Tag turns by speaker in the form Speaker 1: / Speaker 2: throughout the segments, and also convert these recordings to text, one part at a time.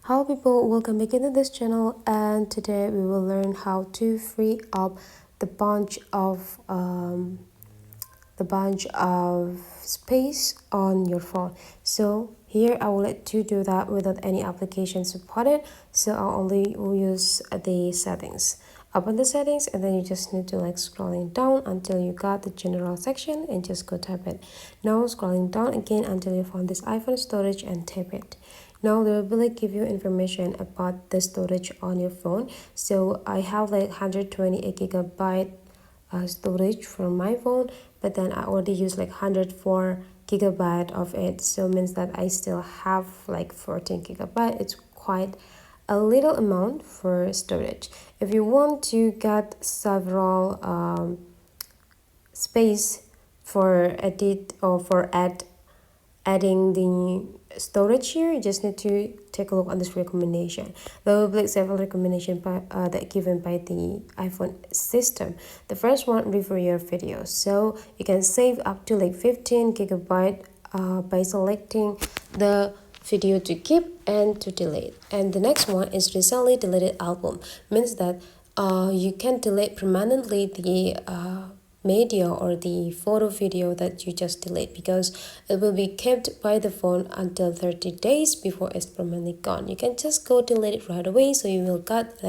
Speaker 1: Hello people, welcome back into this channel, and today we will learn how to free up the bunch of space on your phone. So here I will let you do that without any application supported. So I'll only use the settings. Open the settings and then you just need to scrolling down until you got the general section and just go tap it. Now scrolling down again until you found this iPhone storage and tap it. Now they will give you information about the storage on your phone. So I have 128 gigabyte storage from my phone, but then I already use 104 gigabyte of it, so means that I still have 14 gigabyte. It's quite a little amount for storage. If you want to get several space for edit or for adding the storage here, you just need to take a look on this recommendation. There will be several recommendations that given by the iPhone system. The first one, review your videos, so you can save up to 15 gigabyte by selecting the video to keep and to delete. And the next one is recently deleted album, means that you can delete permanently the media or the photo video that you just delete, because it will be kept by the phone until 30 days before it's permanently gone. You can just go delete it right away, so you will get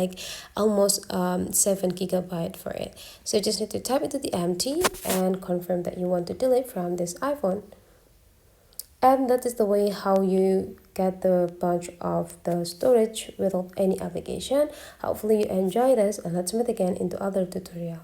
Speaker 1: almost 7 gigabyte for it. So you just need to type into the empty and confirm that you want to delete from this iPhone. And that is the way how you get the bunch of the storage without any application. Hopefully you enjoy this, and let's meet again into other tutorial.